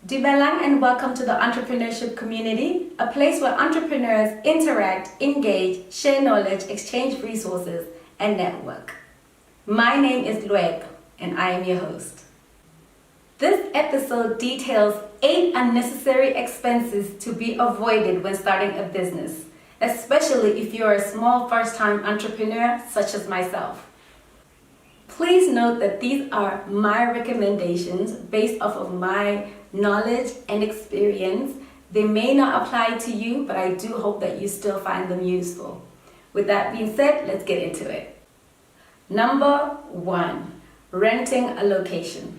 Dumelang and welcome to the Entrepreneurship community, a place where entrepreneurs interact, engage, share knowledge, exchange resources, and network. My name is Luek, and I am your host. This episode details 8 unnecessary expenses to be avoided when starting a business, especially if you're a small first-time entrepreneur such as myself. Please note that these are my recommendations based off of my knowledge and experience. They may not apply to you, but I do hope that you still find them useful. With that being said, let's get into it. Number 1, renting a location.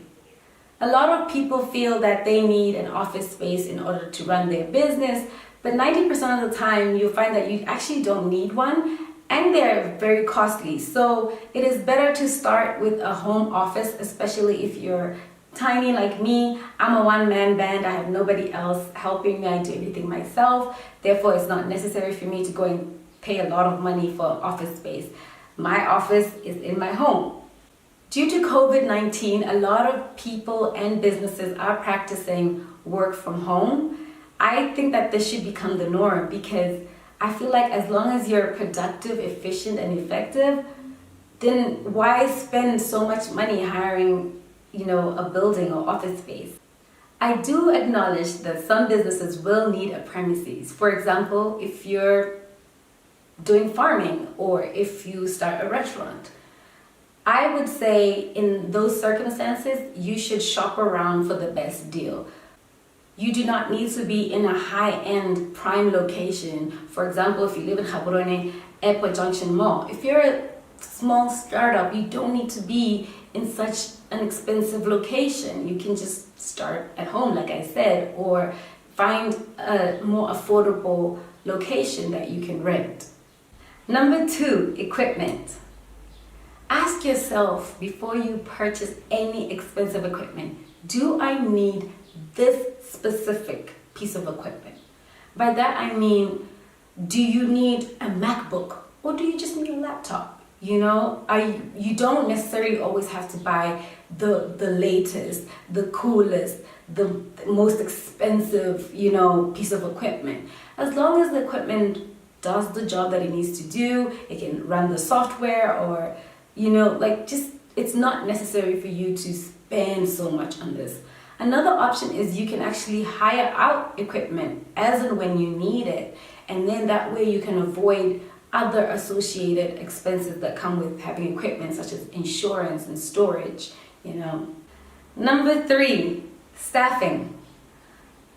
A lot of people feel that they need an office space in order to run their business, but 90% of the time you'll find that you actually don't need one, and they're very costly. So it is better to start with a home office, especially if you're tiny like me. I'm a one-man band. I have nobody else helping me. I do everything myself. Therefore, it's not necessary for me to go and pay a lot of money for office space. My office is in my home. Due to COVID-19, a lot of people and businesses are practicing work from home. I think that this should become the norm because I feel like as long as you're productive, efficient, and effective, then why spend so much money hiring a building or office space? I do acknowledge that some businesses will need a premises. For example, if you're doing farming or if you start a restaurant. I would say in those circumstances, you should shop around for the best deal. You do not need to be in a high-end prime location. For example, if you live in Gaborone, Airport Junction Mall. If you're a small startup, you don't need to be in such an expensive location. You can just start at home, like I said, or find a more affordable location that you can rent. Number 2, equipment. Ask yourself before you purchase any expensive equipment, do I need this specific piece of equipment? By that I mean, do you need a MacBook or do you just need a laptop? You don't necessarily always have to buy the latest, the coolest, the most expensive, piece of equipment. As long as the equipment does the job that it needs to do, it can run the software or, it's not necessary for you to spend so much on this. Another option is you can actually hire out equipment as and when you need it. And then that way you can avoid other associated expenses that come with having equipment, such as insurance and storage, Number 3, staffing.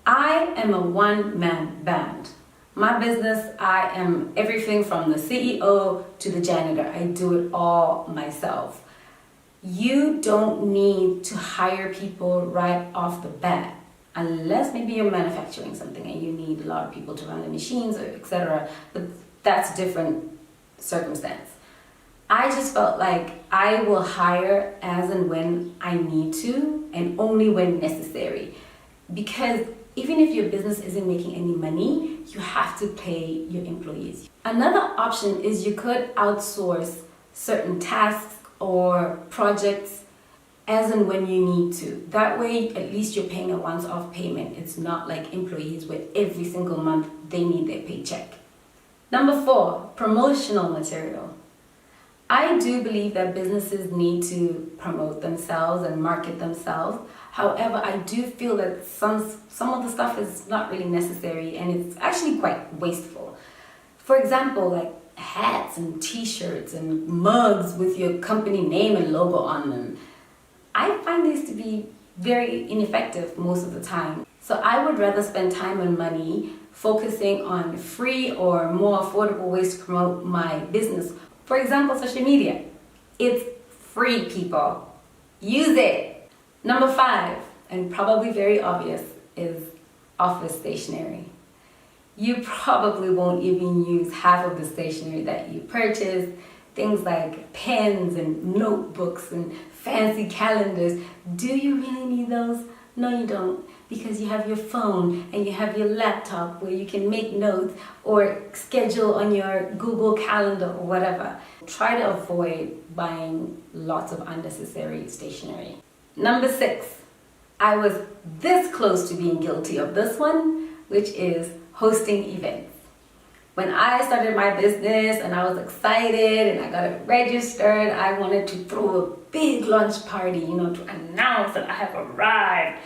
I am a one-man band. My business, I am everything from the CEO to the janitor. I do it all myself. You don't need to hire people right off the bat, unless maybe you're manufacturing something and you need a lot of people to run the machines, etc. But that's a different circumstance. I just felt like I will hire as and when I need to and only when necessary. Because even if your business isn't making any money, you have to pay your employees. Another option is you could outsource certain tasks or projects as and when you need to. That way, at least you're paying a once-off payment. It's not like employees where every single month they need their paycheck. Number 4, promotional material. I do believe that businesses need to promote themselves and market themselves. However, I do feel that some of the stuff is not really necessary and it's actually quite wasteful. For example, like hats and t-shirts and mugs with your company name and logo on them. I find these to be very ineffective most of the time. So I would rather spend time and money focusing on free or more affordable ways to promote my business. For example, social media. It's free, people. Use it. Number 5, and probably very obvious, is office stationery. You probably won't even use half of the stationery that you purchase. Things like pens and notebooks and fancy calendars. Do you really need those? No, you don't. Because you have your phone and you have your laptop where you can make notes or schedule on your Google Calendar or whatever. Try to avoid buying lots of unnecessary stationery. Number 6, I was this close to being guilty of this one, which is hosting events. When I started my business and I was excited and I got it registered, I wanted to throw a big lunch party, to announce that I have arrived.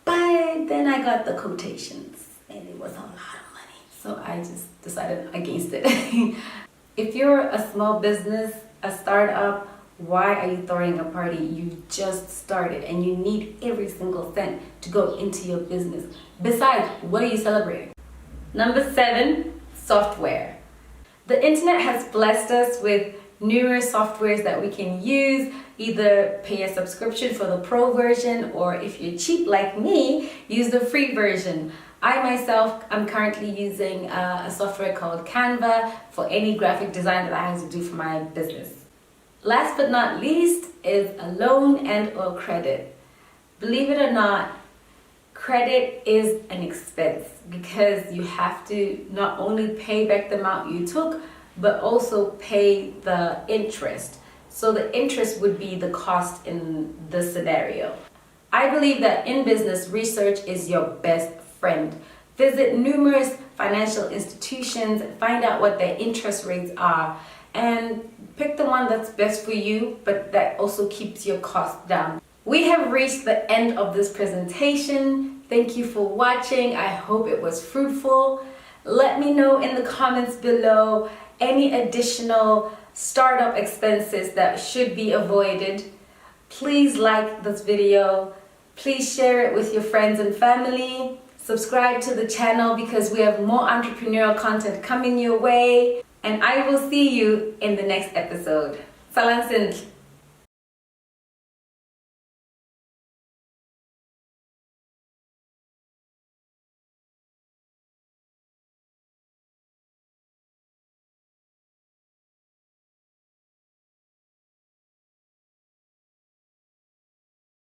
But then I got the quotations and it was a lot of money. So I just decided against it. If you're a small business, a startup, why are you throwing a party? You just started and you need every single cent to go into your business. Besides, what are you celebrating? Number 7, software. The internet has blessed us with numerous softwares that we can use. Either pay a subscription for the pro version, or if you're cheap like me, use the free version. I myself am currently using a software called Canva for any graphic design that I have to do for my business. Last but not least is a loan and or credit. Believe it or not, credit is an expense because you have to not only pay back the amount you took, but also pay the interest. So the interest would be the cost in this scenario. I believe that in business, research is your best friend. Visit numerous financial institutions, find out what their interest rates are, and pick the one that's best for you, but that also keeps your costs down. We have reached the end of this presentation. Thank you for watching. I hope it was fruitful. Let me know in the comments below any additional startup expenses that should be avoided. Please like this video. Please share it with your friends and family. Subscribe to the channel because we have more entrepreneurial content coming your way. And I will see you in the next episode. Salam Sindh.